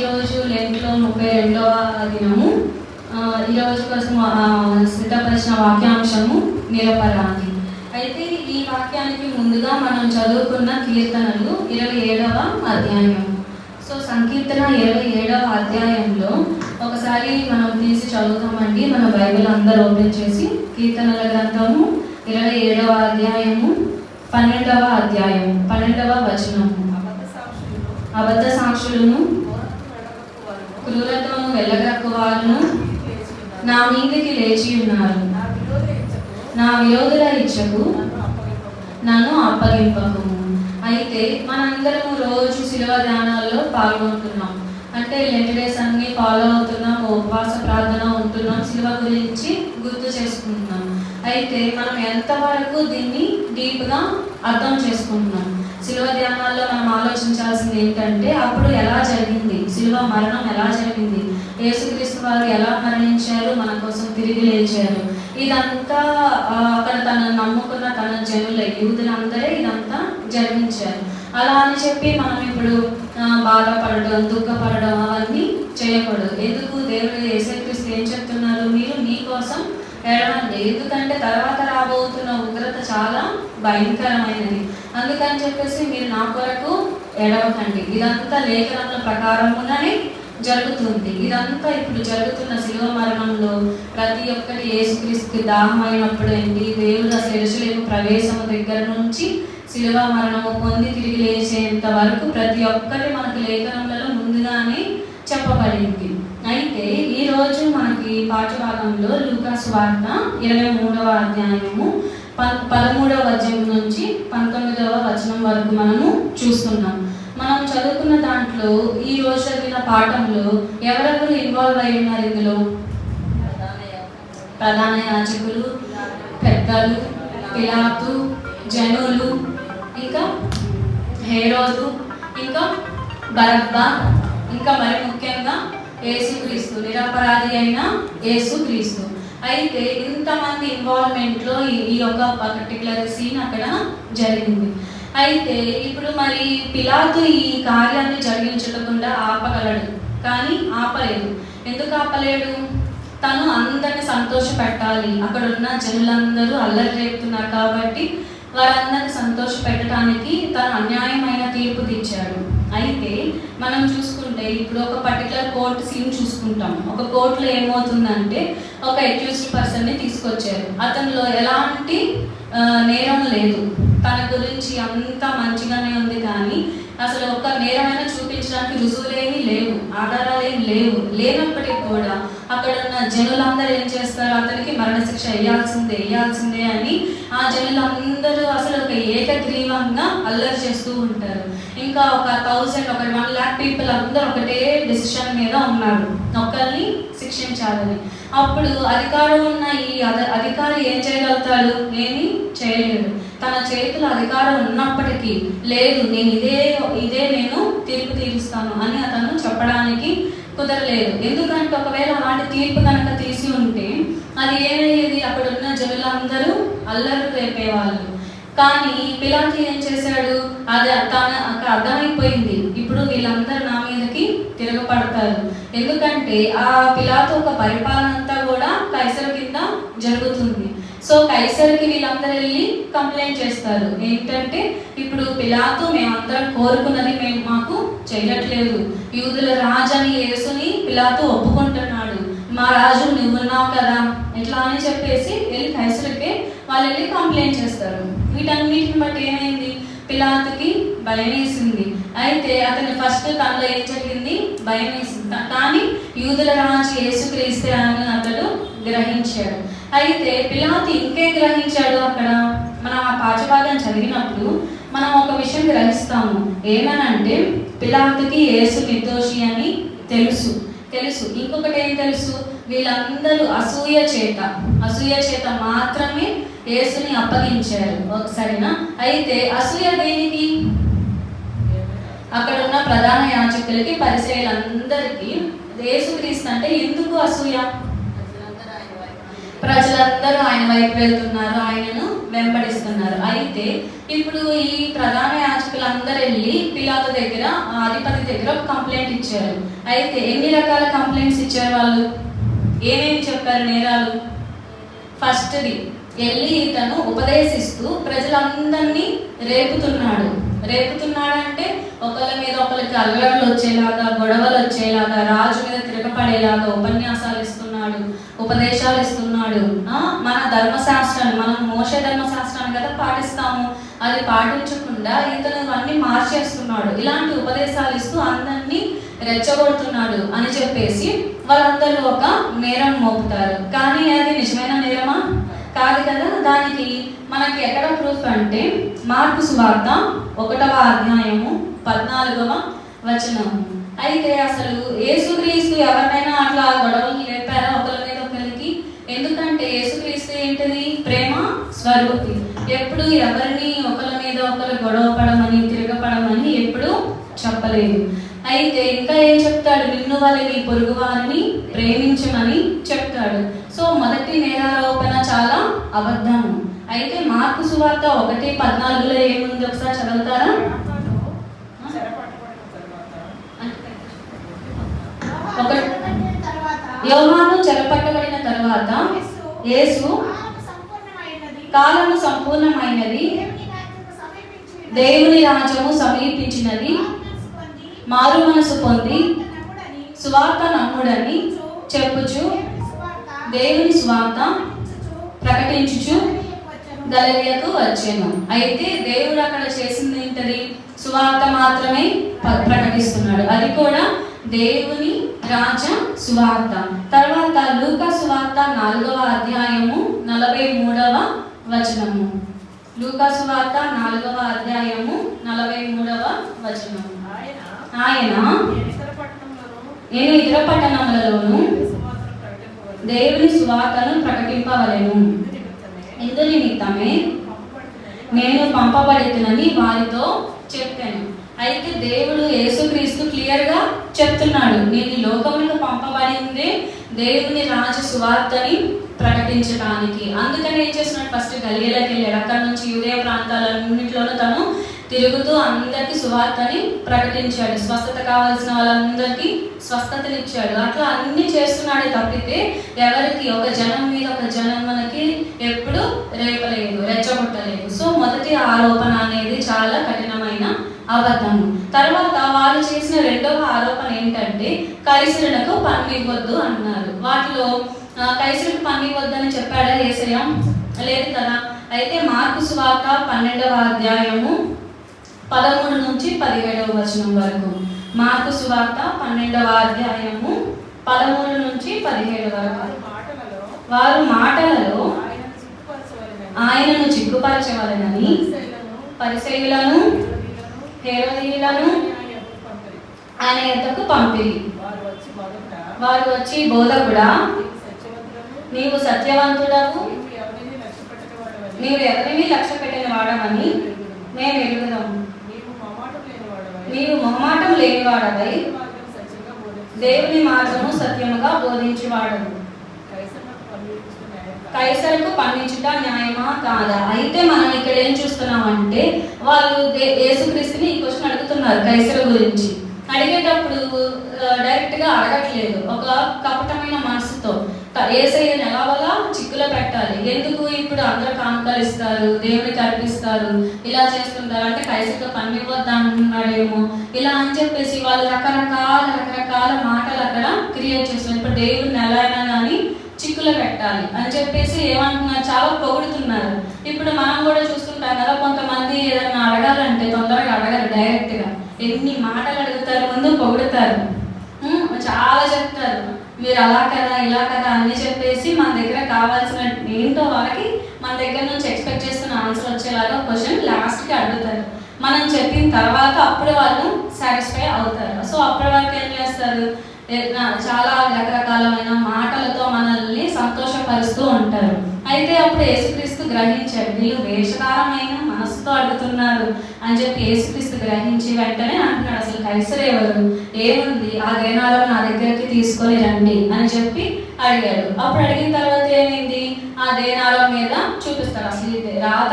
ఈరోజు లెంట్లో 32వ దినము. ఈరోజు కోసం సిద్ధపరిచిన వాక్యాంశము నిరపరాధి. అయితే ఈ వాక్యానికి ముందుగా మనం చదువుకున్న కీర్తనలు 27వ అధ్యాయం. సో సంకీర్తన 27వ అధ్యాయంలో ఒకసారి మనం తీసి చదువుతామండి. మన బైబిల్ అందరూ ఓపెన్ చేసి కీర్తనల గ్రంథము 27వ అధ్యాయము 12వ అధ్యాయం 12వ వచనము. అబద్ధ సాక్షులను క్రూరతను వెళ్ళగక్కువారును నా మీదకి లేచి ఉన్నారు. నా విరోధుల ఇచ్చకు నన్ను అప్పగింపకు. అయితే మనందరము రోజు శిలువ ధ్యానాల్లో పాల్గొంటున్నాం. అంటే లెంట్ డేస్ అన్ని ఫాలో అవుతున్నాం, ఉపవాస ప్రార్థన ఉంటున్నాం, శిలువ గురించి గుర్తు చేసుకుంటున్నాం. అయితే మనం ఎంతవరకు దీన్ని డీప్గా అర్థం చేసుకుంటున్నాం? శిలువ ధ్యానాల్లో మనం ఆలోచించాల్సింది ఏంటంటే, అప్పుడు ఎలా జరిగింది, శిలువ మరణం ఎలా జరిగింది, యేసుక్రీస్తు వారు ఎలా మరణించారు, మన కోసం తిరిగి లేచారు. ఇదంతా అక్కడ తనను నమ్ముకున్న తన జనులే, యూదులందరే ఇదంతా జరిగించారు. అలా అని చెప్పి మనం ఇప్పుడు బాధపడడం, దుఃఖపడడం అవన్నీ చేయకూడదు. ఎందుకు? దేవుడు యేసుక్రీస్తు ఏం చెప్తున్నారు? మీరు మీకోసం ఏడవండి, ఎందుకంటే తర్వాత రాబోతున్న ఉగ్రత చాలా భయంకరమైనది. అందుకని చెప్పేసి మీరు నా కొరకు ఏడవకండి. ఇదంతా లేఖనముల ప్రకారముగానే జరుగుతుంది. ఇదంతా ఇప్పుడు జరుగుతున్న శిలువ మరణంలో ప్రతి ఒక్కటి యేసుక్రీస్తుకి దాహం అయినప్పుడు ఏంటి, దేవుడు అసలు యెరూషలేము ప్రవేశము దగ్గర నుంచి శిలువ మరణము పొంది తిరిగి లేచేంత వరకు ప్రతి ఒక్కటి మనకి లేఖనములలో ముందుగానే చెప్పబడింది. అయితే ఈరోజు మనకి పాఠ్యభాగంలో లూకా సువార్త 23వ అధ్యాయము 13వ వచనం నుంచి 19వ వచనం వరకు మనము చూస్తున్నాం. మనం చదువుకున్న దాంట్లో ఈ రోజు చదివిన పాఠంలో ఎవరెవరు ఇన్వాల్వ్ అయి ఉన్నారు? ఇందులో ప్రధాన యాజకులు, పెద్దలు, పిలాతు, జనులు, ఇంకా హేరోదు, ఇంకా బరబ్బా, ఇంకా మరి ముఖ్యంగా యేసుక్రీస్తు, నిరపరాధి అయిన యేసుక్రీస్తు. అయితే ఇంతమంది ఇన్వాల్వ్మెంట్లో ఈ యొక్క పర్టికులర్ సీన్ అక్కడ జరిగింది. అయితే ఇప్పుడు మరి పిలాతు ఈ కార్యాన్ని జరిగించకుండా ఆపగలడు, కానీ ఆపలేదు. ఎందుకు ఆపలేడు? తను అందరిని సంతోషపెట్టాలి. అక్కడ ఉన్న జనులందరూ అల్లరి రేపుతున్నారు కాబట్టి వారందరిని సంతోష పెట్టడానికి తను అన్యాయమైన తీర్పు తెచ్చాడు. అయితే మనం చూసుకుంటే ఇప్పుడు ఒక పర్టికులర్ కోర్టు సీన్ చూసుకుంటాం. ఒక కోర్టులో ఏమవుతుందంటే, ఒక అక్యూజ్డ్ పర్సన్ని తీసుకొచ్చారు. అతనిలో ఎలాంటి నేరం లేదు, తన గురించి అంతా మంచిగానే ఉంది, కానీ అసలు ఒక నేరమైన చూపించడానికి రుజువులేమి లేవు, ఆధారాలేమి లేనప్పటికీ కూడా అక్కడ ఉన్న జనులందరూ ఏం చేస్తారు, అతనికి మరణశిక్ష వేయాల్సిందే అని ఆ జనులందరూ అసలు ఒక ఏకగ్రీవంగా అల్లరి చేస్తూ ఉంటారు. ఇంకా ఒక 1 lakh పీపుల్ అందరూ ఒకటే డెసిషన్ మీద ఉన్నారు, ఒక్కరిని శిక్షించాలని. అప్పుడు అధికారం ఉన్న ఈ అధికారి ఏం చేయగలుగుతాడు? ఏమీ చేయలేడు. తన చేతుల అధికారం ఉన్నప్పటికీ లేదు, నేను ఇదే నేను తీర్పు తీరుస్తాను అని అతను చెప్పడానికి కుదరలేదు. ఎందుకంటే ఒకవేళ అలాంటి తీర్పు కనుక తీసి ఉంటే అది ఏమయ్యేది, అక్కడ ఉన్న జనులందరూ అల్లరి రేపేవాళ్ళు. కానీ పిలాతు ఏం చేశాడు? అది అక్కడ అర్థమైపోయింది, ఇప్పుడు వీళ్ళందరూ నా మీదకి తిరగబడతారు. ఎందుకంటే ఆ పిలాతు ఒక పరిపాలన అంతా కూడా కైసరు కింద జరుగుతుంది. సో కైసరికి వీళ్ళందరూ వెళ్ళి కంప్లైంట్ చేస్తారు. ఏంటంటే, ఇప్పుడు పిలాతు మేమందరం కోరుకున్నది మాకు చేయట్లేదు, యూదుల రాజని యేసుని పిలాతు ఒప్పుకుంటున్నాడు, మా రాజు నువ్వున్నావు కదా, ఎట్లా అని చెప్పేసి వెళ్ళి కైసరికి వాళ్ళు వెళ్ళి కంప్లైంట్ చేస్తారు. వీటన్నిటిని బట్టి ఏమైంది, పిలాతుకి భయం వేసింది. అయితే అతను ఫస్ట్ తనలో ఏం జరిగింది, భయం వేసింది. కానీ యూదుల రాజు యేసుక్రీస్తే అని అతడు గ్రహించాడు. అయితే పిలాతు ఇంకేం గ్రహించాడు? అక్కడ మనం ఆ పాఠ్యభాగం చదివినప్పుడు మనం ఒక విషయం గ్రహిస్తాము. ఏమనంటే, పిలాతుకి యేసు నిర్దోషి అని తెలుసు. ఇంకొకటి ఏం తెలుసు, వీళ్ళందరూ అసూయ చేత మాత్రమే యేసుని అప్పగించారు. సరేనా? అయితే అసూయ దేనికి? అక్కడ ఉన్న ప్రధాన యాజకులకి, పరిసయ్యులందరికీ యేసుక్రీస్తు అంటే ఎందుకు అసూయ? ప్రజలందరూ ఆయన వైపు వెళ్తున్నారు, ఆయనను వెంబడిస్తున్నారు. అయితే ఇప్పుడు ఈ ప్రధాన యాజకులందరూ వెళ్ళి పిలాతు దగ్గర, అధిపతి దగ్గర ఒక కంప్లైంట్ ఇచ్చారు. అయితే ఎన్ని రకాల కంప్లైంట్స్ ఇచ్చారు వాళ్ళు? ఏమేమి చెప్పారు నేరాలు? ఫస్ట్ది, వెళ్ళి ఇతను ఉపదేశిస్తూ ప్రజలందరినీ రేపుతున్నాడంటే ఒకళ్ళ మీద ఒకరికి అల్లర్లు వచ్చేలాగా, గొడవలు వచ్చేలాగా, రాజు మీద తిరగపడేలాగా ఉపన్యాసాలు ఇస్తున్నాడు, ఉపదేశాలు ఇస్తున్నాడు. మన ధర్మశాస్త్రాన్ని, మనం మోషే ధర్మశాస్త్రాన్ని కదా పాటిస్తాము, అది పాటించకుండా ఇతను అన్ని మార్చేస్తున్నాడు. ఇలాంటి ఉపదేశాలు ఇస్తూ అందరినీ రెచ్చగొడుతున్నాడు అని చెప్పేసి వాళ్ళందరూ ఒక నేరం మోపుతారు. కానీ అది నిజమైన నేరమా? కాదు కదా. దానికి మనకి ఎక్కడ ప్రూఫ్ అంటే మార్కు సువార్త 1వ అధ్యాయము 14వ వచనం. అయితే అసలు యేసుక్రీస్తు ఎవరినైనా అట్లా గొడవలు లేపారా ఒకరి మీద ఒకరికి? ఎందుకంటే యేసుక్రీస్తు ఏంటిది? ప్రేమ స్వరూపి. ఎప్పుడు ఎవరిని ఒకరి మీద ఒకరు గొడవ పడమని, తిరగపడమని ఎప్పుడు చెప్పలేదు. అయితే ఇంకా ఏం చెప్తాడు? నిన్ను వలె నీ పొరుగు వారిని ప్రేమించమని చెప్తాడు. సో మొదటి నేరారోపణ చాలా అబద్ధము. అయితే మార్కు సువార్త 1:14 ఏముంది ఒకసారి చదువుతారా? యోహాను చెరపట్టబడిన తర్వాత యేసు కాలము సంపూర్ణమైనది, దేవుని రాజ్యము సమీపించినది, మారు మనసు పొంది సువార్త నమ్ముడని చెప్పుచు దేవుని సువార్త ప్రకటించుచు గలిలయకు వచ్చెను. అయితే దేవుడు అక్కడ చేసింది ఏంటది? సువార్త మాత్రమే ప్రకటిస్తున్నాడు. అది కూడా దేవుని రాజ సువార్త. తర్వాత లూకా సువార్త 4వ అధ్యాయము 43వ వచనము. లూకా సువార్త 4వ అధ్యాయము 43వ వచనము. ఆయన నేను ఇతర పట్టణములలోను దేవుని సువార్తను ప్రకటింపవలెను, ఇందు నిమిత్తమే నేను పంపబడుతునని వారితో చెప్పాను. అయితే దేవుడు యేసుక్రీస్తు క్లియర్గా చెప్తున్నాడు, నేను లోకములకు పంపబడిందే దేవుని రాజ సువార్తని ప్రకటించడానికి. అందుకని ఏం చేస్తున్నాడు? ఫస్ట్ గలిలయకి వెళ్ళాడు. అక్కడ నుంచి యూదయ ప్రాంతాలన్నింటిలోనూ తను తిరుగుతూ అందరికీ సువార్తని ప్రకటించాడు. స్వస్థత కావాల్సిన వాళ్ళందరికీ స్వస్థతనిచ్చాడు. అట్లా అన్ని చేస్తున్నాడే తప్పితే ఎవరికి ఒక జనం మీద ఒక జనం మనకి ఎప్పుడు రేపలేదు, రెచ్చగొట్టలేదు. సో మొదటి ఆరోపణ అనేది చాలా కఠినమైన అబద్ధము. తర్వాత వాళ్ళు చేసిన 2వ ఆరోపణ ఏంటంటే కైసరులకు పన్ను ఇవ్వద్దు అన్నారు. వాటిలో కైసరుకు పన్ను ఇవ్వద్దని చెప్పాడా యేసయ్య? లేదు కదా. అయితే మార్కు సువార్త 12వ అధ్యాయము 13 నుంచి 17వ వచనం వరకు. మార్కు సువార్త 12వ అధ్యాయము 13 నుంచి 17 వరకు. వారు మాటలలో ఆయనను చిక్కుపరచవలెనని పరిసయ్యులను, హేరోదీయులను ఆయన యొద్దకు పంపిరి. వారు వచ్చి, బోధకుడా, నీవు సత్యవంతుడవు, నీవు ఎవరిని లక్ష్య పెట్టిన వాడవని మేము ఎరుగుదాము. నీవు మొహమాటం లేనివాడవై దేవుని మార్గము సత్యముగా బోధించేవాడవు. కైసరుకు పన్నించుట న్యాయమా కాదా? అయితే మనం ఇక్కడ ఏం చూస్తున్నామంటే వాళ్ళు యేసుక్రీస్తుని ఈ క్వశ్చన్ అడుగుతున్నారు కైసరు గురించి. అడిగేటప్పుడు డైరెక్ట్గా అడగట్లేదు, ఒక కపటమైన మనసుతో యేసయ్యను ఎలాగోలా చిక్కులో పెట్టాలి. ఎందుకు? ఇప్పుడు అందరూ కానుకలు ఇస్తారు, దేవునికి అర్పిస్తారు, ఇలా చేస్తుంటారు. అంటే కైసరుకు పన్ను ఇవ్వద్దు అంటున్నాడేమో ఇలా అని చెప్పేసి వాళ్ళు రకరకాల మాటలు అక్కడ క్రియేట్ చేస్తున్నారు. ఇప్పుడు దేవుడిని ఎలా అయినా కానీ చిక్కులో పెట్టాలి అని చెప్పేసి ఏమంటున్నారు? చాలా పొగుడుతున్నారు. ఇప్పుడు మనం కూడా చూస్తుంటాం కదా, కొంతమంది ఏదైనా అడగాలంటే తొందరగా అడగరు, డైరెక్ట్గా ఎన్ని మాటలు అడుగుతారు, ముందు పొగుడుతారు, చాలా చెప్తారు, మీరు అలా కదా ఇలా కదా అన్ని చెప్పేసి మన దగ్గర కావాల్సిన ఏంటో వాళ్ళకి మన దగ్గర నుంచి ఎక్స్పెక్ట్ చేస్తున్న ఆన్సర్ వచ్చేలాగా క్వశ్చన్ లాస్ట్కి అడుగుతారు. మనం చెప్పిన తర్వాత అప్పుడు వాళ్ళు సాటిస్ఫై అవుతారు. సో అప్పటి వరకు ఏం చేస్తారు? చాలా రకరకాలమైన మాటలతో మనల్ని సంతోషపరుస్తూ ఉంటారు. అయితే అప్పుడు యేసుక్రీస్తు గ్రహించాడు, వీళ్ళు వేషకారమైన మనసుతో అడుగుతున్నారు అని చెప్పి యేసుక్రీస్తు గ్రహించి వెంటనే అంటున్నాడు, అసలు కైసరు ఎవరు, ఏముంది, ఆ దేనాలను నా దగ్గరికి తీసుకొని రండి అని చెప్పి అడిగాడు. అప్పుడు అడిగిన తర్వాత ఏమైంది? ఆ దేనారం మీద చూపిస్తాడు. అసలు ఇది రాత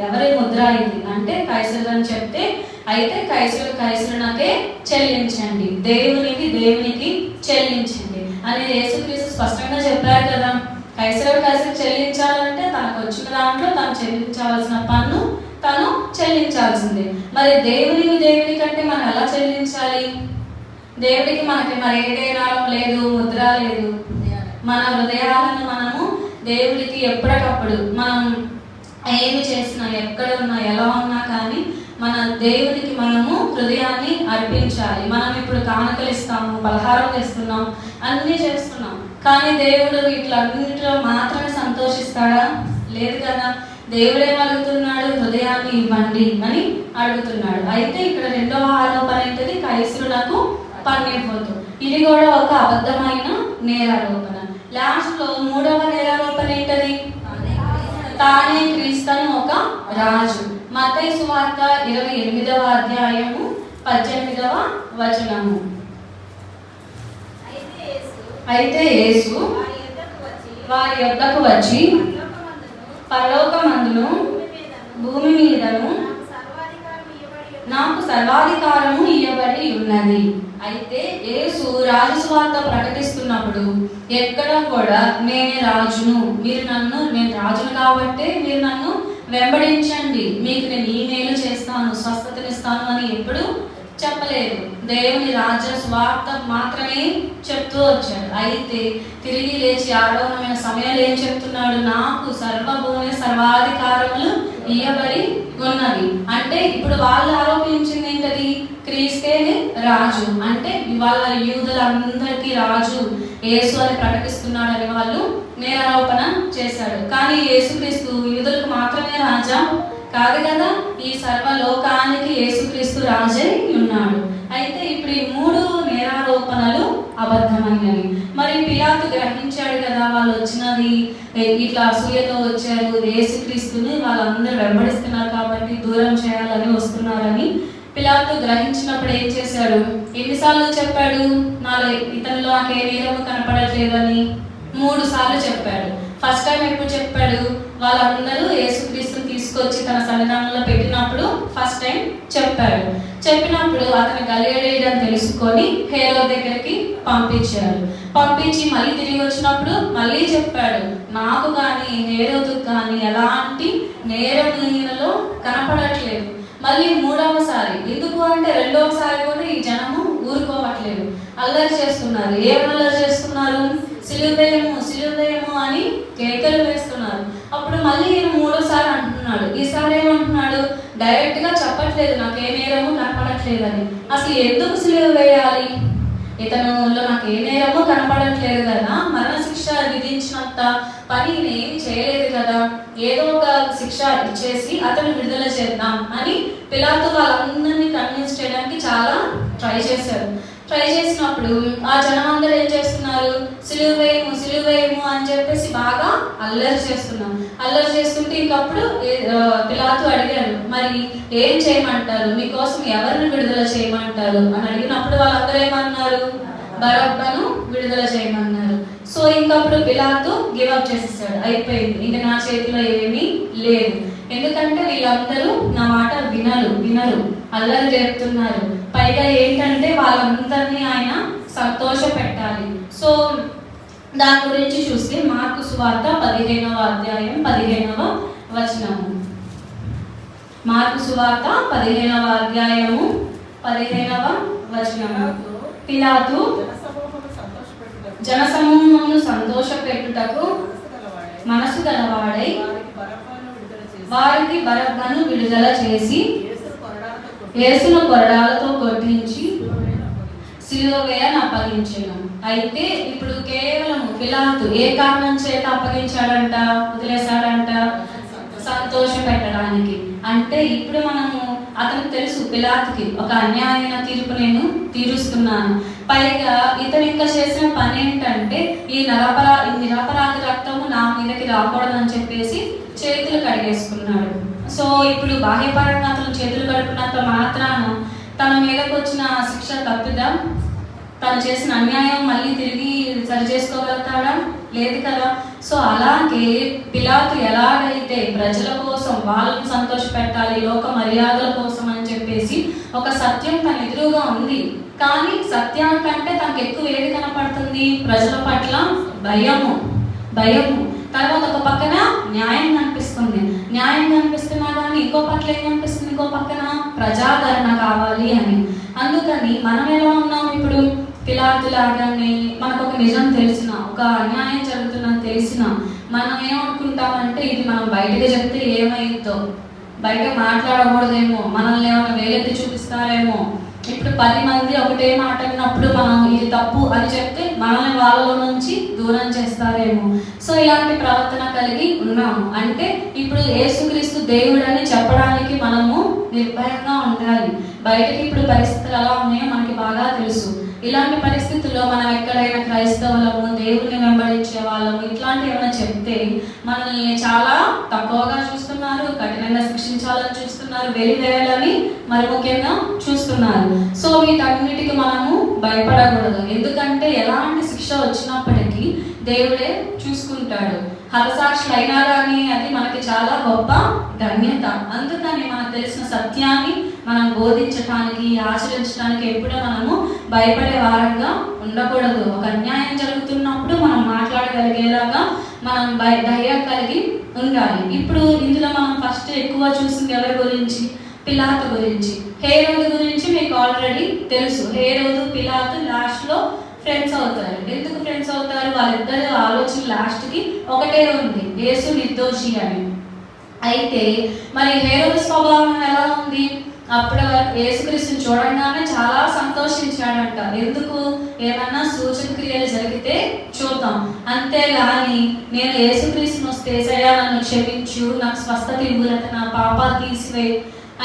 ఎవరి ముద్ర ఇది అంటే కైసరు అని చెప్తే, అయితే కైసరునకే చెల్లించండి, దేవునికి చెల్లించండి అని యేసుక్రీస్తు స్పష్టంగా చెప్పారు కదా. కైసరు చెల్లించాలంటే తనకు వచ్చిన దాంట్లో తను చెల్లించవలసిన పన్ను తను చెల్లించాల్సిందే. మరి దేవుని కంటే మనం ఎలా చెల్లించాలి? దేవుడికి మనకి మరి ఏ దేనారం లేదు, ముద్ర లేదు. మన హృదయాలను మనము దేవుడికి ఎప్పటికప్పుడు మనం ఏమి చేసినా, ఎక్కడున్నా, ఎలా ఉన్నా కానీ మన దేవునికి మనము హృదయాన్ని అర్పించాలి. మనం ఇప్పుడు కానుకలు ఇస్తాము, పలహారం చేస్తున్నాం, అన్నీ చేస్తున్నాం, కానీ దేవుడు వీటిలన్నిటిలో మాత్రమే సంతోషిస్తాడా? లేదు కదా. దేవుడేం అడుగుతున్నాడు? హృదయాన్ని ఇవ్వండి అని అడుగుతున్నాడు. అయితే ఇక్కడ రెండవ ఆరోపణ ఏంటది? కైసరునకు పన్నిపోతు. ఇది కూడా ఒక అబద్ధమైన నేరారోపణ. లాస్ట్ లో మూడవ నేరారోపణ ఏంటది? తానే క్రీస్తు ఒక రాజు. మత్తయి సువార్త 28వ అధ్యాయము 18వ వచనము. అయితే యేసు వారి యొద్దకు వచ్చి పరలోకమందును భూమి మీదను నాకు సర్వాధికారము ఇవ్వబడి ఉన్నది. అయితే యేసు రాజు సువార్త ప్రకటిస్తున్నప్పుడు ఎక్కడ కూడా నేనే రాజును, నేను రాజును కాబట్టి మీరు నన్ను వెంబడించండి, మీకు నేను ఈ మేలు చేస్తాను, స్వస్థతనిస్తాను అని ఎప్పుడు చెప్పలేదు. దేవుని రాజ్య సువార్త మాత్రమే చెప్తూ వచ్చాడు. అయితే తిరిగి లేచి ఆరోహణమైన సమయంలో ఏం చెప్తున్నాడు? నాకు సర్వభూమి సర్వాధికారములు ఇవ్వబడి ఉన్నవి. అంటే ఇప్పుడు వాళ్ళు ఆరోపించింది ఏంటది? క్రీస్తేనే రాజు, అంటే వాళ్ళ యూదులందరికీ రాజు యేసు అని ప్రకటిస్తున్నాడని వాళ్ళు నేరారోపణ చేశాడు. కానీ యేసుక్రీస్తు యూదులకు మాత్రమే రాజా? కాదు కదా. ఈ సర్వలోకానికి యేసుక్రీస్తు రాజై ఉన్నాడు. అయితే ఇప్పుడు ఈ మూడు నేరారోపణలు అబద్ధమైనవి. మరి పిలాతు గ్రహించాడు కదా, వాళ్ళు వచ్చినది ఇట్లా అసూయతో వచ్చారు, యేసుక్రీస్తుని వాళ్ళందరూ వెంబడిస్తున్నారు కాబట్టి దూరం చేయాలని వస్తున్నారని పిలాతు గ్రహించినప్పుడు ఏం చేశాడు? ఎన్నిసార్లు చెప్పాడు? ఇతనిలో నాకే నేరము కనపడట్లేదని 3 సార్లు చెప్పాడు. ఫస్ట్ టైం ఎప్పుడు చెప్పాడు? వాళ్ళందరూ యేసుక్రీస్తుని తీసుకొచ్చి తన సన్నిధానంలో పెట్టినప్పుడు ఫస్ట్ టైం చెప్పాడు. చెప్పినప్పుడు అతను గలిలయుడని తెలుసుకొని హేరోదు దగ్గరికి పంపించాడు. పంపించి మళ్ళీ తిరిగి వచ్చినప్పుడు మళ్ళీ చెప్పాడు, నాకు కానీ హేరోదుకు కానీ ఎలాంటి నేరం ఈయనలో కనపడట్లేదు. మళ్ళీ 3వసారి ఎందుకు అంటే 2వసారి కూడా ఈ జనము ఊరుకోవట్లేదు, అల్లరి చేస్తున్నారు. ఏం అల్లరి చేస్తున్నారు? సిలువేయము అని కేకలు వేస్తున్నారు. అప్పుడు మళ్ళీ ఈయన 3వసారి అంటున్నాడు. ఈసారి ఏమంటున్నాడు? డైరెక్ట్ గా చెప్పట్లేదు నాకు ఏ నేరము కనపడట్లేదని. అసలు ఎందుకు సిలువ వేయాలి? ఇతనులో నాకు ఏ నేరము కనపడట్లేదు కదా, మరణ శిక్ష విధించినంత పని ఏమి చేయలేదు కదా, ఏదో ఒక శిక్ష ఇచ్చేసి అతను విడుదల చేద్దాం అని పిలాతు వాళ్ళందరినీ కన్విన్స్ చేయడానికి చాలా ట్రై చేశారు. ట్రై చేసినప్పుడు ఆ జనం అందరూ ఏం చేస్తున్నారు? సిలువేయము అని చెప్పేసి బాగా అల్లరి చేస్తున్నారు. అల్లరి చేస్తుంటే ఇంకప్పుడు పిలాతు అడిగారు, మరి ఏం చేయమంటారు, మీకోసం ఎవరిని విడుదల చేయమంటారు అని అడిగినప్పుడు వాళ్ళందరూ ఏమన్నారు? బరబ్బను విడుదల చేయమన్నారు. సో ఇంకప్పుడు పిలాతు గివప్ చేసేసాడు, అయిపోయింది, ఇంక నా చేతిలో ఏమీ లేదు. ఎందుకంటే వీళ్ళందరూ నా మాట వినరు, అల్లరి చేస్తున్నారు. పైగా ఏంటంటే వాళ్ళందరినీ ఆయన సంతోష పెట్టాలి. సో దాని గురించి చూస్తే మార్కు సువార్త 15వ అధ్యాయం 15వ వచనము. మార్కు సువార్త 15వ అధ్యాయము 15వ వచనము. పిలాతు జనసమూహమును సంతోషపెట్టుటకు మనసు గలవాడై వారికి బరబ్బను విడుదల చేసి యేసును కొరడాలతో కొట్టించి సిలువ వేయని అప్పగించెను. అయితే ఇప్పుడు కేవలం పిలాతు ఏ కారణం చేత అప్పగించాడంట, వదిలేశాడంట? సంతోష పెట్టడానికి. అంటే ఇప్పుడు మనము అతనికి తెలుసు, పిలాతుకి ఒక అన్యాయమైన తీర్పు నేను తీరుస్తున్నాను. పైగా ఇతను ఇంకా చేసిన పని ఏంటంటే ఈ నిరపరాధి రక్తము నా మీదకి రాకూడదని చెప్పేసి చేతులు కడిగేసుకున్నాడు. సో ఇప్పుడు బాహ్యపరంగా అతను చేతులు కడుక్కున్నంత మాత్రాన తన మీదకి వచ్చిన శిక్ష తప్పిదా? తను చేసిన అన్యాయం మళ్ళీ తిరిగి సరి చేసుకోగలుగుతాడా? లేదు కదా. సో అలాగే పిలాతు ఎలాగైతే ప్రజల కోసం వాళ్ళని సంతోషపెట్టాలి, లోక మర్యాదల కోసం అని చెప్పేసి ఒక సత్యం తన ఎదురుగా ఉంది, కానీ సత్యానికంటే తనకు ఎక్కువ ఏది కనపడుతుంది? ప్రజల పట్ల భయము. తర్వాత ఒక పక్కన న్యాయం కనిపిస్తుంది. న్యాయం కనిపిస్తున్నా కానీ ఇంకో పట్ల ఏం కనిపిస్తుంది? ఇంకో పక్కన ప్రజాదరణ కావాలి అని. అందుకని మనం ఎలా ఉన్నాం ఇప్పుడు? పిలాతు లాగానే మనకు ఒక నిజం తెలిసిన, ఒక అన్యాయం జరుగుతుందని తెలిసిన మనం ఏమనుకుంటామంటే ఇది మనం బయటకు చెప్తే ఏమైందో, బయట మాట్లాడకూడదేమో, మనల్ని ఏమైనా వేలెత్తి చూపిస్తారేమో. ఇప్పుడు 10 మంది ఒకటే మాట అన్నప్పుడు మనం ఇది తప్పు అని చెప్తే మనల్ని వాళ్ళలో నుంచి దూరం చేస్తారేమో. సో ఇలాంటి ప్రవర్తన కలిగి ఉన్నాము. అంటే ఇప్పుడు యేసుక్రీస్తు దేవుడని చెప్పడానికి మనము నిర్భయంగా ఉండాలి. బయటకి ఇప్పుడు పరిస్థితులు ఎలా ఉన్నాయో మనకి బాగా తెలుసు. ఇలాంటి పరిస్థితుల్లో మనం ఎక్కడైనా క్రైస్తవులము, దేవుడిని వెంబడించే వాళ్ళము ఇట్లాంటి ఏమైనా చెప్తే మనల్ని చాలా తక్కువగా చూస్తున్నారు, కఠినంగా శిక్షించాలని చూస్తున్నారు, వెలివేయాలని మరి ముఖ్యంగా చూస్తున్నారు. సో వీటన్నిటికీ మనము భయపడకూడదు. ఎందుకంటే ఎలాంటి శిక్ష వచ్చినప్పటికీ దేవుడే చూసుకుంటాడు. హతసాక్షులు అయినా కానీ అది మనకి చాలా గొప్ప ధన్యత. అందుకని మనకు తెలిసిన సత్యాన్ని మనం బోధించడానికి, ఆచరించడానికి ఎప్పుడూ మనము భయపడే వారంగా ఉండకూడదు. ఒక అన్యాయం జరుగుతున్నప్పుడు మనం మాట్లాడగలిగేలాగా మనం ధైర్యం కలిగి ఉండాలి. ఇప్పుడు ఇందులో మనం ఫస్ట్ ఎక్కువ చూసింది ఎవరి గురించి? పిలాతు గురించి. హేరోదు గురించి మీకు ఆల్రెడీ తెలుసు. హేరోదు పిలాతు లాస్ట్లో ఫ్రెండ్స్ అవుతారు. ఎందుకు ఫ్రెండ్స్ అవుతారు? వాళ్ళిద్దరు ఆలోచన లాస్ట్కి ఒకటే ఉంది, యేసు నిర్దోషి అని. అయితే మరి హేరోదు స్వభావం ఎలా ఉంది? అప్పుడు యేసుక్రీస్తుని చూడంగానే చాలా సంతోషించాడంట. ఎందుకు? ఏమన్నా సూచక క్రియలు జరిగితే చూద్దాం, అంతేగాని నేను యేసుక్రీస్తుని వస్తే ఏసయ్యా నన్ను క్షమించు, నాకు స్వస్థత ఇవ్వు, నా పాపాలు తీసివేయి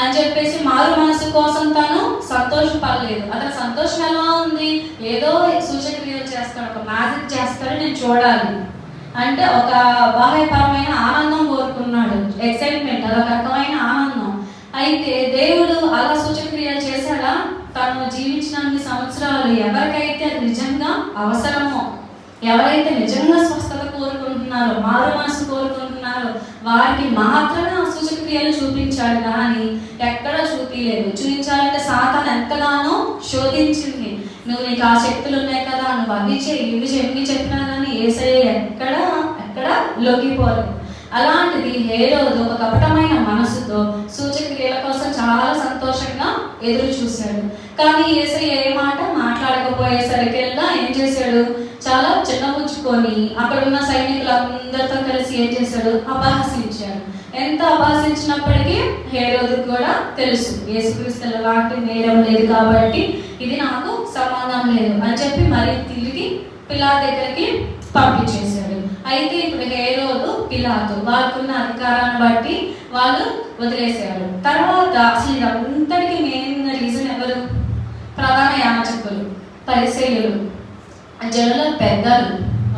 అని చెప్పేసి మారు మనసు కోసం తను సంతోషపడలేదు. అతని సంతోషం ఎలా ఉంది? ఏదో సూచక క్రియలు చేస్తాడు, ఒక మ్యాజిక్ చేస్తాడు, నేను చూడాలి అంటే ఒక బాహ్యపరమైన ఆనందం కోరుకున్నాడు, ఎక్సైట్మెంట్, అదొక రకమైన ఆనందం. అయితే దేవుడు అలా సూచక క్రియలు చేశాడా? తను జీవించిన సంవత్సరాలు ఎవరికైతే అది నిజంగా అవసరమో, ఎవరైతే నిజంగా స్వస్థత కోరుకుంటున్నారో, మారు మనసు కోరుకుంటున్నారో వారికి మాత్రమే ఆ సూచక క్రియలు చూపించాడు, కానీ ఎక్కడ చూపించలేదు. చూపించాలంటే సాతాను ఎంతగానో శోధించింది. నువ్వు నీకు ఆ శక్తులు ఉన్నాయి కదా, నువ్వు అవి చేయి ఇవి చెప్పి చెప్పినా కానీ యేసయ్య ఎక్కడ లొంగిపోలేదు. అలాంటిది హేరోదు ఒక కపటమైన మనసుతో సూచక క్రియల కోసం చాలా సంతోషంగా ఎదురు చూశాడు. కానీ యేసయ్య ఏ మాట మాట్లాడకపోయేసరికెల్లా ఏం చేశాడు? చాలా చిన్నపుచ్చుకొని అక్కడ ఉన్న సైనికులందరితో కలిసి ఏం చేశాడు? అపహసించాడు. ఎంత అపహసించినప్పటికీ హేరోదు కూడా తెలుసు యేసుక్రీస్తు ఎలాంటి నేరం లేదు కాబట్టి ఇది నాకు సంబంధం లేదు అని చెప్పి మరి తిరిగి పిలాతు దగ్గరికి పంపించేశాడు. అయితే ఇప్పుడు హేరోదు, పిలాతు వాళ్ళకున్న అధికారాన్ని బట్టి వాళ్ళు వదిలేశారు. తర్వాత అసలు ఇదంతటికీ మెయిన్ రీజన్ ఎవరు? ప్రధాన యాజకులు, పరిసయ్యులు, జనుల పెద్దలు.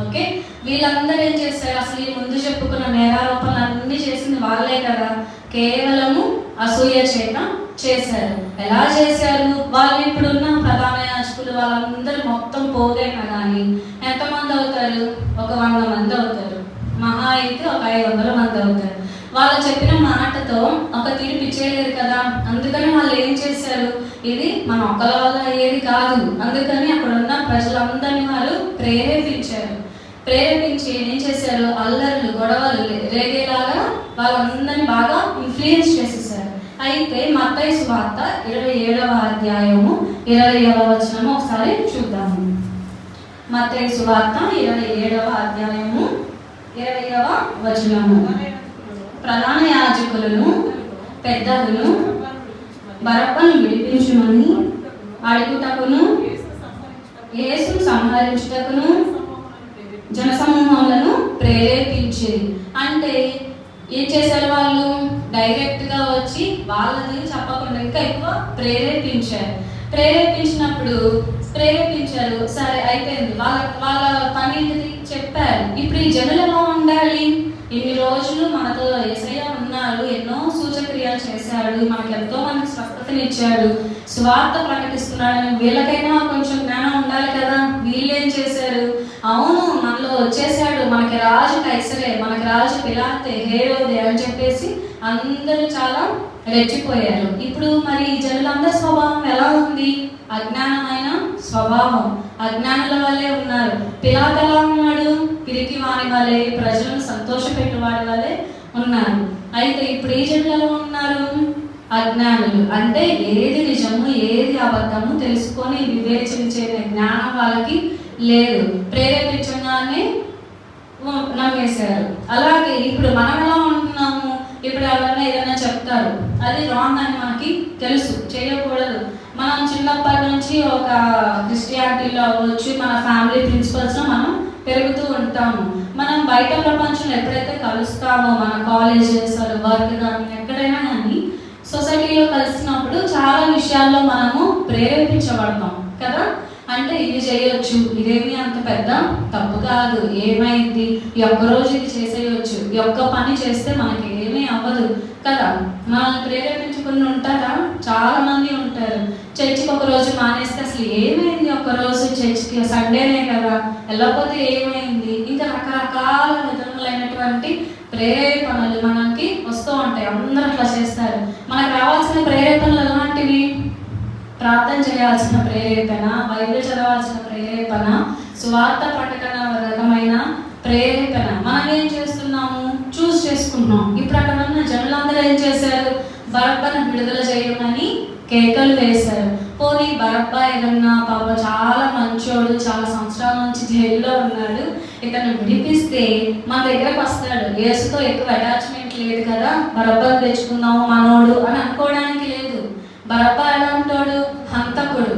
ఓకే, వీళ్ళందరూ ఏం చేశారు? అసలు ఈ ముందు చెప్పుకున్న నేరారోపణలు అన్నీ చేసింది వాళ్ళే కదా, కేవలము అసూయ చేత చేశారు. ఎలా చేశారు? వాళ్ళు ఇప్పుడున్న ప్రధాన యాజకులు వాళ్ళందరూ మొత్తం పోగైనా కానీ ఎంతమంది అవుతారు? ఒక 100 మంది అవుతారు, మహా అయితే ఒక 500 మంది అవుతారు. వాళ్ళు చెప్పిన మాటతో ఒక తీర్పు ఇచ్చేయలేరు కదా. అందుకని వాళ్ళు ఏం చేశారు? ఇది మన ఒక్కల వల్ల అయ్యేది కాదు. అందుకని అక్కడ ఉన్న ప్రజలందరినీ వాళ్ళు ప్రేరేపించి ఏం చేశారు? అల్లర్లు, గొడవలు రేగేలాగా వాళ్ళందరినీ బాగా ఇన్ఫ్లుయెన్స్ చేసేసారు. అయితే మత్తయి సువార్త 27వ అధ్యాయము 20వ వచనము ఒకసారి చూద్దాము. మత్తయి సువార్త 27వ అధ్యాయము 20వ వచనము. ప్రధాన యాజకులను పెద్దలను బరబ్బను విడిపించుమని అడుగుటకును యేసును సంహరించుటకును జనసమూహములను ప్రేరేపించేది. అంటే ఏం చేశారు? వాళ్ళు డైరెక్ట్గా వచ్చి వాళ్ళది చెప్పకుండా ఇంకా ఎక్కువ ప్రేరేపించారు. సరే అయిపోయింది, వాళ్ళ పని చెప్పారు. ఇప్పుడు ఈ జనులు ఎలా ఉండాలి? ఇన్ని రోజులు మనతో యేసయ్య ఉన్నారు, ఎన్నో సూచక్రియలు చేశాడు, మనకు ఎంతో మంది స్వస్థతనిచ్చాడు, స్వార్థ ప్రకటిస్తున్నాడని వీళ్ళకైనా కొంచెం జ్ఞానం ఉండాలి కదా. వీళ్ళు ఏం చేశారు? అవును మనలో వచ్చేసాడు, మనకి రాజు కైసరే, మనకి రాజు పిలాతే, హేరోదే అని చెప్పేసి అందరూ చాలా రెచ్చిపోయారు. ఇప్పుడు మరి జనులందరి స్వభావం ఎలా ఉంది? అజ్ఞానమైన స్వభావం, అజ్ఞానుల వల్లే ఉన్నారు. పిలాతు ఎలా ఉన్నాడు? పిరికి వాని వల్లే, ప్రజలను సంతోషపెట్టేవాడి వల్లే ఉన్నారు. అయితే ఇప్పుడు ఈ జనులు ఎలా ఉన్నారు? అజ్ఞానులు. అంటే ఏది నిజము ఏది అబద్ధము తెలుసుకొని వివేచించే జ్ఞానం వాళ్ళకి లేదు, ప్రేరేపించగానే నమ్మేశారు. అలాగే ఇప్పుడు మనం ఎలా ఉంటున్నాము? ఇప్పుడు ఎవరైనా ఏదైనా చెప్తారు, అది రాంగ్ అని మనకి తెలుసు, చేయకూడదు. మనం చిన్నప్పటి నుంచి ఒక క్రిస్టియానిటీలో అవ్వచ్చు, మన ఫ్యామిలీ ప్రిన్సిపల్స్లో మనం పెరుగుతూ ఉంటాము. మనం బయట ప్రపంచంలో ఎప్పుడైతే కలుస్తామో, మన కాలేజెస్ వర్క్ కానీ ఎక్కడైనా కానీ సొసైటీలో కలిసినప్పుడు చాలా విషయాల్లో మనము ప్రేరేపించబడతాం కదా. అంటే ఇది చేయొచ్చు, ఇదేమి అంత పెద్ద తప్పు కాదు, ఏమైంది, ఈ ఒక్కరోజు ఇది చేసేయచ్చు, ఈ ఒక్క పని చేస్తే మనకి ఏమీ అవ్వదు కదా. మనల్ని ప్రేరేపించుకుని ఉంటారా? చాలా మంది ఉంటారు. చర్చికి ఒక రోజు మానేస్తే అసలు ఏమైంది, ఒక్కరోజు చర్చికి సండేనే కదా, వెళ్ళకపోతే ఏమైంది, ఇంకా రకరకాల విధములైనటువంటి ప్రేరేపణలు మనకి వస్తూ ఉంటాయి. అందరూ అట్లా చేస్తారు. మనకు రావాల్సిన ప్రేరేపణలు ఎలాంటివి? ప్రార్థన చేయాల్సిన ప్రేరేపణ, బైబిల్ చదవాల్సిన ప్రేరేపణ, సువార్త ప్రకటన రకమైన ప్రేరేపణ. మనం ఏం చేస్తున్నాము? చూస్ చేసుకుంటున్నాం. ఇప్పుడు అక్కడ ఉన్న జనులందరూ ఏం చేశారు? బరబ్బను విడుదల చేయమని కేకలు వేశారు. పోనీ బరబ్బా ఏదన్నా పాప చాలా మంచోడు, చాలా సంవత్సరాల నుంచి జైల్లో ఉన్నాడు, ఇతను విడిపిస్తే మన దగ్గరకు వస్తాడు, యేసుతో ఎక్కువ అటాచ్మెంట్ లేదు కదా, బరబ్బను తెచ్చుకుందాము మనోడు అని అనుకోవడానికి లేదు. బరబ్బా ఎలాంటోడు? హంతకుడు,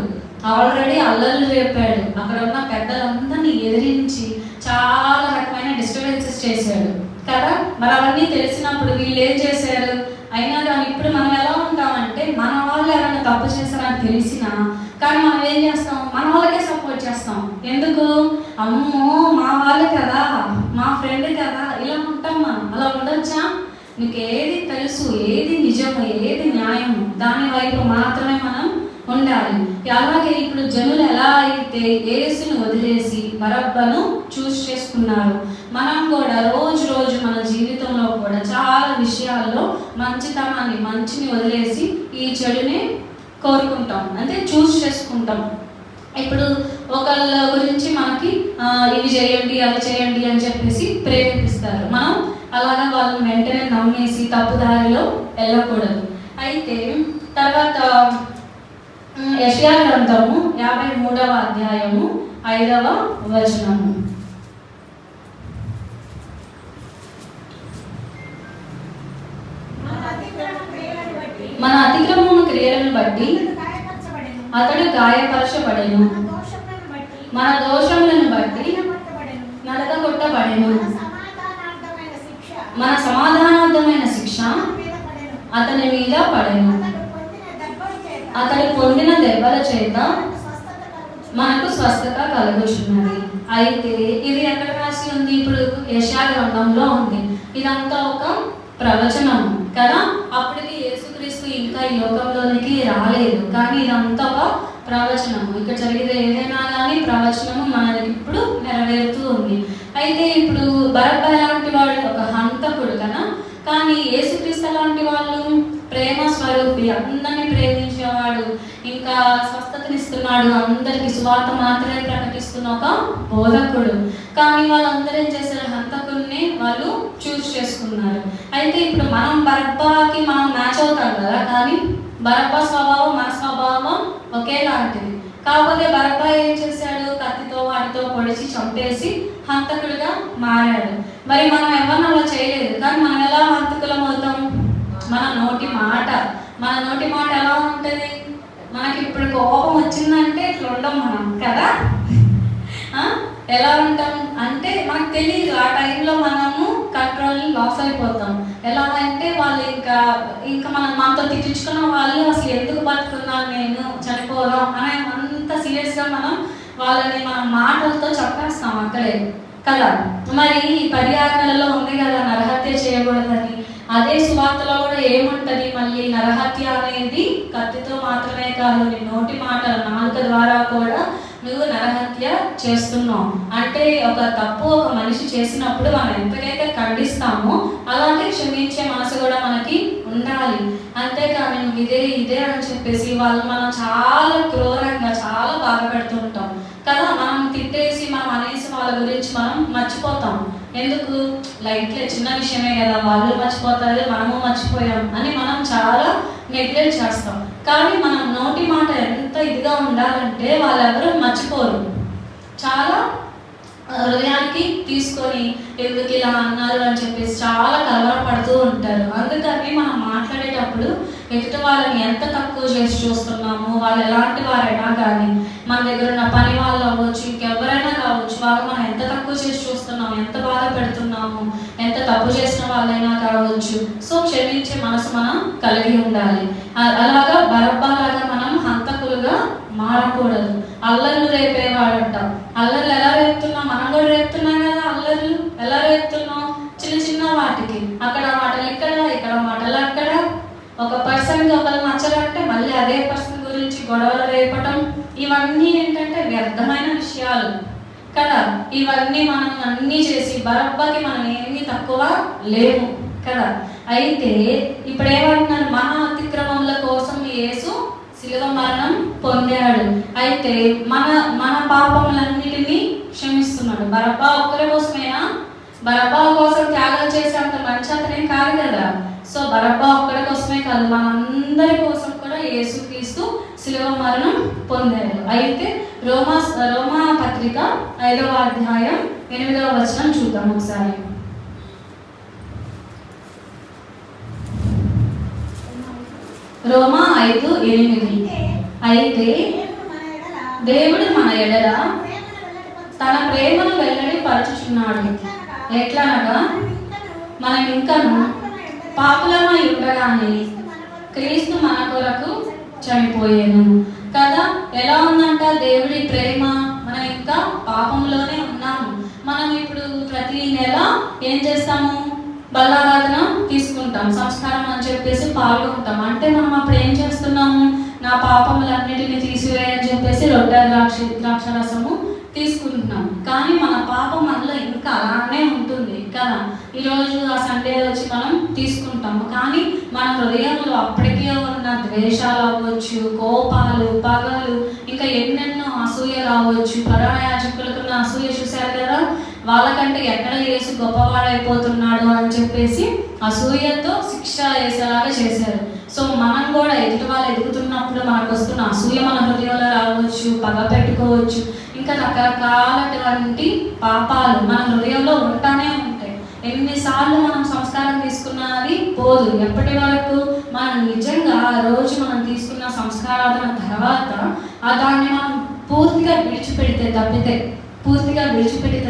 ఆల్రెడీ అల్లర్లు రేపాడు, అక్కడ ఉన్న పెద్దలందరినీ ఎదిరించి చాలా రకమైన డిస్టర్బెన్సెస్ చేశాడు కదా. మరి అవన్నీ తెలిసినప్పుడు వీళ్ళు ఏం చేశారు? అయినా కానీ ఇప్పుడు మనం ఎలా ఉంటామంటే, మన వాళ్ళు ఎవరైనా తప్పు చేస్తారని తెలిసినా కానీ మనం ఏం చేస్తాం? మన వాళ్ళకే సపోర్ట్ చేస్తాం. ఎందుకు? అమ్మో మా వాళ్ళు కదా, మా ఫ్రెండ్ కదా, ఇలా ఉంటాం మనం. అలా ఉండొచ్చా? నీకు ఏది తెలుసు, ఏది నిజము, ఏది న్యాయము, దాని వైపు మాత్రమే మనం ఉండాలి. అలాగే ఇప్పుడు జనులు ఎలా అయితే యేసును వదిలేసి బరబ్బను చూస్ చేసుకున్నారు, మనం కూడా రోజు రోజు మన జీవితంలో కూడా చాలా విషయాల్లో మంచితనాన్ని, మంచిని వదిలేసి ఈ చెడుని కోరుకుంటాం, అంటే చూస్ చేసుకుంటాం. ఇప్పుడు ఒకళ్ళ గురించి మనకి ఇవి చేయండి అవి చేయండి అని చెప్పేసి ప్రేరేపిస్తారు. మనం అలాగా వాళ్ళని వెంటనే నమ్మేసి తప్పుదారిలో వెళ్ళకూడదు. అయితే తర్వాత యెషయా గ్రంథము 53వ అధ్యాయము 5వ వచనము. మన అతిక్రమము క్రియలను బట్టి అతడు గాయపరచబడెను, మన దోషములను బట్టి నలగగొట్టబడెను, మన సమాధానార్థమైన శిక్ష అతని మీద పడెను, అతడు పొందిన దెబ్బల చేత మనకు స్వస్థత కలుగుచున్నది. అయితే ఇది ఎక్కడ రాసి ఉంది? ఇప్పుడు యెషయా గ్రంథంలో ఉంది. ఇదంతా ఒక ప్రవచనము కదా. అప్పటికి యేసుక్రీస్తు ఇంకా ఈ లోకంలోనికి రాలేదు, కానీ ఇదంతా ఒక ప్రవచనము. ఇక్కడ జరిగేది ఏదైనా కానీ ప్రవచనము మనకి ఇప్పుడు నెరవేరుతూ ఉంది. అయితే ఇప్పుడు బరబ్బా లాంటి వాడు ఒక హంతకుడు కదా, కానీ యేసుక్రీస్తు లాంటి వాళ్ళు ప్రేమ స్వరూపి, అందరినీ ప్రేమించేవాడు, ఇంకా స్వస్థతనిస్తున్నాడు, అందరికి సువార్త మాత్రమే ప్రకటిస్తున్న ఒక బోధకుడు. కానీ వాళ్ళందరూ ఏం చేశారు? హంతకుడిని వాళ్ళు చూస్ చేసుకున్నారు. అయితే ఇప్పుడు మనం బరబ్బాకి మనం మ్యాచ్ అవుతాం కదా, కానీ బరబ్బా స్వభావం మన స్వభావం ఒకేలాంటిది. కాకపోతే బరబ్బా ఏం చేశాడు? కత్తితో వాటితో పొడిచి చంపేసి హంతకుడిగా మారాడు. మరి మనం ఎవరిని అలా చేయలేదు, కానీ మనం ఎలా హంతకులం అవుతాం? మన నోటి మాట ఎలా ఉంటుంది? మనకి ఇప్పుడు కోపం వచ్చిందంటే ఇట్లా ఉండం మనం కదా. ఎలా ఉంటాం అంటే మనకు తెలియదు, ఆ టైంలో మనము కంట్రోల్ని లాస్ అయిపోతాం. ఎలా అంటే వాళ్ళు ఇంకా మనతో తిట్టించుకున్న వాళ్ళు అసలు ఎందుకు బతుకున్నాను నేను, చనిపోదాం అనే అంత సీరియస్గా మనం వాళ్ళని మన మాటలతో చెప్పేస్తాం అక్కడే కదా. మరి ఈ 10 ఆజ్ఞలలో ఉంది కదా నరహత్య చేయకూడదని. అదే సువార్తలో కూడా ఏముంటది? మళ్ళీ నరహత్య అనేది కత్తితో మాత్రమే కాదు, నీ నోటి మాటల నాలుక ద్వారా కూడా నువ్వు నరహత్య చేస్తున్నావు అంటే ఒక తప్పు ఒక మనిషి చేసినప్పుడు మనం ఎంతకైతే ఖండిస్తామో అలాగే క్షమించే మనసు కూడా మనకి ఉండాలి. అంతేకాని నువ్వు ఇదే అని చెప్పేసి వాళ్ళు మనం చాలా క్రూరంగా చాలా బాధ పెడుతుంటాం కదా. మనం తిట్టేసి మనం అనేసి వాళ్ళ గురించి మనం మర్చిపోతాం. ఎందుకు? లైట్లే, చిన్న విషయమే కదా, వాళ్ళు మర్చిపోతారు మనము మర్చిపోయాం అని మనం చాలా నెగ్లెక్ట్ చేస్తాం. కానీ మనం నోటి మాట ఎంత ఇదిగా ఉండాలంటే వాళ్ళెవరూ మర్చిపోరు. చాలా హృదయానికి తీసుకొని ఎందుకు ఇలా అన్నారు అని చెప్పేసి చాలా కలవరపడుతూ ఉంటారు. అందుకని మనం మాట్లాడేటప్పుడు ఎదుటి వాళ్ళని ఎంత తక్కువ చేసి చూస్తున్నాము, వాళ్ళు ఎలాంటి వారైనా కానీ, మన దగ్గర ఉన్న పని వాళ్ళు అవ్వచ్చు, ఇంకెవరైనా కావచ్చు, వాళ్ళు మనం ఎంత తక్కువ చేసి చూస్తున్నాము, ఎంత బాధ పెడుతున్నాము, ఎంత తప్పు చేసిన వాళ్ళైనా కావచ్చు. సో క్షమించే మనసు మనం కలిగి ఉండాలి. అలాగా బరబ్బలాగా మనం హంతకులుగా మారకూడదు. అల్లర్లు రేపేవాడంట. అల్లర్లు ఎలా రేపుతున్నాం? మనం కూడా రేపుతున్నాం కదా. అల్లర్లు ఎలా రేపుతున్నాం? చిన్న చిన్న వాటికి, అక్కడ మాటలు ఇక్కడ మాటలు అక్కడ. ఒక పర్సన్కి ఒకరు నచ్చరంటే మళ్ళీ అదే పర్సన్ గురించి గొడవలు రేపటం, ఇవన్నీ ఏంటంటే వ్యర్థమైన విషయాలు కదా. ఇవన్నీ మనం అన్నీ చేసి బరబ్బకి మనం ఏమీ తక్కువ లేము కదా. అయితే ఇప్పుడు ఏమంటున్నారు? మన అతిక్రమముల కోసం యేసు శిలువ మరణం పొందాడు. అయితే మన పాపములన్నిటినీ క్షమిస్తున్నాడు. బరబ్బా ఒక్కరి కోసమేనా? బరబ్బా కోసం త్యాగం చేసేంత మంచి అతనేం కాదు కదా. సో బరబ్బా ఒక్కరి కోసమే కాదు, మనందరి కోసం కూడా యేసుక్రీస్తు శిలువ మరణం పొందాడు. అయితే రోమా పత్రిక 5వ అధ్యాయం 8వ వచనం చూద్దాం ఒకసారి. రోమా 5:8. అయితే దేవుడు మన ఎడల తన ప్రేమను వెల్లడి పరచుచున్నాడు. ఎట్లనగా మనం ఇంకను పాపులమై ఉండగానే క్రీస్తు మన కొరకు చనిపోయాను కదా. ఎలా ఉందంట దేవుడి ప్రేమ? మనం ఇంకా పాపంలోనే ఉన్నాము. మనం ఇప్పుడు ప్రతి నెల ఏం చేస్తాము? బలారాధన తీసుకుంటాం, సంస్కారం అని చెప్పేసి పాల్గొంటాం. అంటే మనం అప్పుడు ఏం చేస్తున్నాము? నా పాపములన్నిటిని తీసివేయని చెప్పేసి రొట్టె ద్రాక్ష రసము తీసుకుంటున్నాం. కానీ మన పాపం అందులో ఇంకా అలానే ఉంటుంది కదా. ఈరోజు ఆ సండే వచ్చి మనం తీసుకుంటాము, కానీ మన హృదయంలో అప్పటికే ఉన్న ద్వేషాలు అవ్వచ్చు, కోపాలు, పగలు, ఇంకా ఎన్నెన్నో అసూయ రావచ్చు. పరాయాజకులకున్న అసూయ చూశారు కదా. వాళ్ళకంటే ఎక్కడ యేసు గొప్పవాడైపోతున్నాడు అని చెప్పేసి అసూయతో శిక్ష వేసేలాగా చేశారు. సో మనం కూడా ఎదుటి వాళ్ళు ఎదుగుతున్నప్పుడు మనకు వస్తున్న అసూయ మన హృదయంలో రావచ్చు, పగ పెట్టుకోవచ్చు, ఇంకా రకరకాలటువంటి పాపాలు మన హృదయంలో ఉంటానే ఉంటాయి. ఎన్నిసార్లు మనం సంస్కారం తీసుకున్నది పోదు. ఎప్పటి వరకు మనం నిజంగా ఆ రోజు మనం తీసుకున్న సంస్కారాధన తర్వాత దాన్ని మనం పూర్తిగా విడిచిపెడితే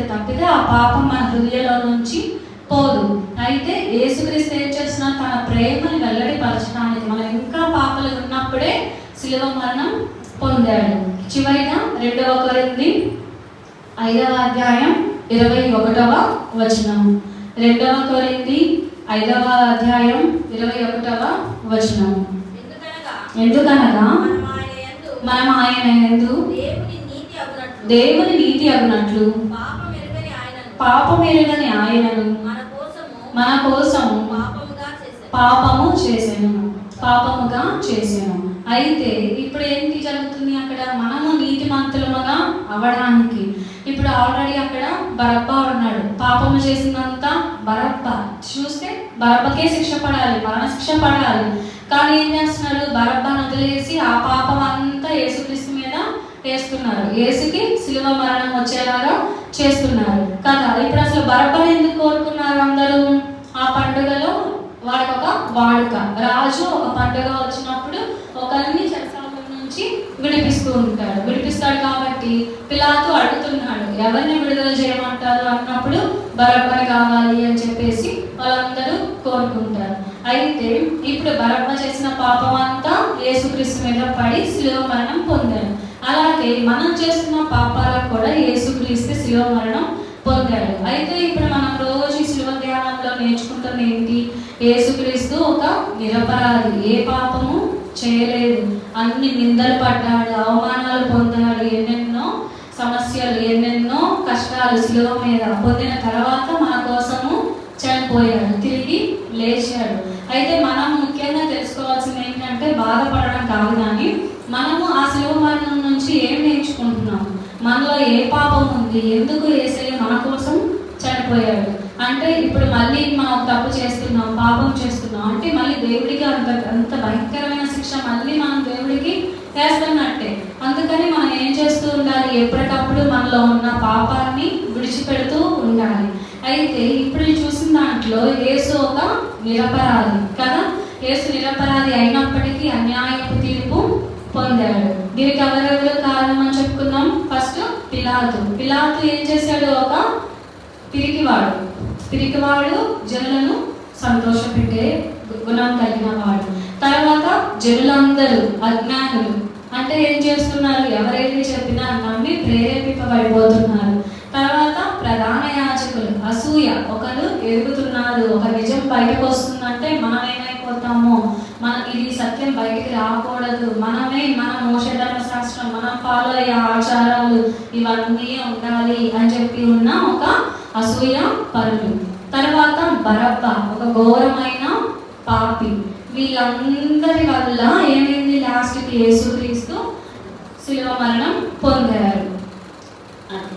తప్పితే ఆ పాపం మన హృదయంలో నుంచి పోదు. అయితే యేసుక్రీస్తు ఏం చేస్తున్నా? తన ప్రేమని వెల్లడిపరచడానికి మనం ఇంకా పాపలు ఉన్నప్పుడే శిలువ మరణం పొందాడు. చివరిగా 2 కొరింథీ 5వ అధ్యాయం 21వ వచనం. 2 కొరింథీ 5వ అధ్యాయం 21వ వచనం. ఎందుకనగా మనం ఆయన యందు దేవుని నీతి అగునట్లు పాపమెరుగని ఆయనను మన కోసము పాపముగా చేసాను. అయితే ఇప్పుడు ఏంటి జరుగుతుంది? అక్కడ మనము నీతిమంతులముగా అవ్వడానికి ఇప్పుడు ఆల్రెడీ అక్కడ బరబ్బా ఉన్నాడు. పాపము చేసినంత బరబ్బా చూస్తే బరబ్బకే శిక్ష పడాలి, మరణశిక్ష పడాలి. కానీ ఏం చేస్తున్నారు? బరబ్బాను వదిలేసి ఆ పాపం అంతా యేసుక్రీస్తు మీద వేస్తున్నారు. యేసుకి శిలువ మరణం వచ్చేలాగా చేస్తున్నారు కదా. ఇప్పుడు అసలు బరబ్బను ఎందుకు కోరుకున్నారు అందరూ? ఆ పండుగలో వాడికి ఒక వాడుక. రాజు ఒక పండుగ వచ్చినప్పుడు ఒకరిని చెరసాల నుంచి విడిపిస్తాడు కాబట్టి పిలాతు అడుగుతున్నాడు, ఎవరిని విడుదల చేయమంటారు అన్నప్పుడు బరబ్బని కావాలి అని చెప్పేసి వాళ్ళందరూ కోరుకుంటారు. అయితే ఇప్పుడు బరబ్బ చేసిన పాపం అంతా యేసుక్రీస్తు మీద పడి శిలువ మరణం పొందారు. అలాగే మనం చేస్తున్న పాపాలకు కూడా యేసుక్రీస్తు శిలువ మరణం పొందాడు. అయితే ఇప్పుడు మనం రోజు శిలువ ధ్యానంలో నేర్చుకుంటుంది ఏంటి? యేసుక్రీస్తు ఒక నిరపరాధి, ఏ పాపము చేయలేదు, అన్ని నిందలు పడ్డాడు, అవమానాలు పొందాడు, ఎన్నెన్నో సమస్యలు, ఎన్నెన్నో కష్టాలు శిలువ మీద పొందిన తర్వాత మన కోసము చనిపోయాడు, తిరిగి లేచాడు. అయితే మనం ముఖ్యంగా తెలుసుకోవాల్సింది ఏంటంటే బాధపడడం కాదు, కానీ మనము ఆ శిలువ మరణం నుంచి ఏం నేర్చుకుంటున్నాము, మనలో ఏ పాపం ఉంది, ఎందుకు యేసయ్య మన కోసం చనిపోయాడు అంటే ఇప్పుడు మళ్ళీ మనం తప్పు చేస్తున్నాం, పాపం చేస్తున్నాం అంటే మళ్ళీ దేవుడికి అంత భయంకరమైన శిక్ష మళ్ళీ మనం దేవుడికి వేస్తున్నట్టే. అందుకని మనం ఏం చేస్తూ ఉండాలి, ఎప్పటికప్పుడు మనలో ఉన్న పాపాన్ని విడిచిపెడుతూ ఉండాలి. అయితే ఇప్పుడు చూసిన దాంట్లో యేసు ఒక నిరపరాధి కదా, యేసు నిరపరాధి అయినప్పటికీ అన్యాయపు తీర్పు పొందాడు. దీనికి ఎవరెవరు కారణం అని చెప్పుకున్నాం. ఫస్ట్ పిలాతు ఏం చేశాడు, ఒక పిరికివాడు, జనులను సంతోషపెట్టే గుణం కలిగిన వాడు. తర్వాత జనులందరూ అజ్ఞానులు, అంటే ఏం చేస్తున్నారు, ఎవరైతే చెప్పినా నమ్మి ప్రేరేపింపబడిపోతున్నారు. తర్వాత ప్రధాన యాజకులు అసూయ, ఒకరు ఎదుగుతున్నారు, ఒక నిజం బయటకు వస్తుందంటే మనం ఏమైపోతామో, ఇది సత్యం బయటికి రాకూడదు, మన మోషే ధర్మశాస్త్రం, మనం ఫాలో అయ్యే ఆచారాలు ఇవన్నీ ఉండాలి అని చెప్పి ఉన్న ఒక అసూయ పరులు. తర్వాత బరబ్బా, ఒక ఘోరమైన పాపి. వీళ్ళందరి వల్ల ఏమైంది, లాస్ట్కి యేసుక్రీస్తు శిలువ మరణం పొందారు.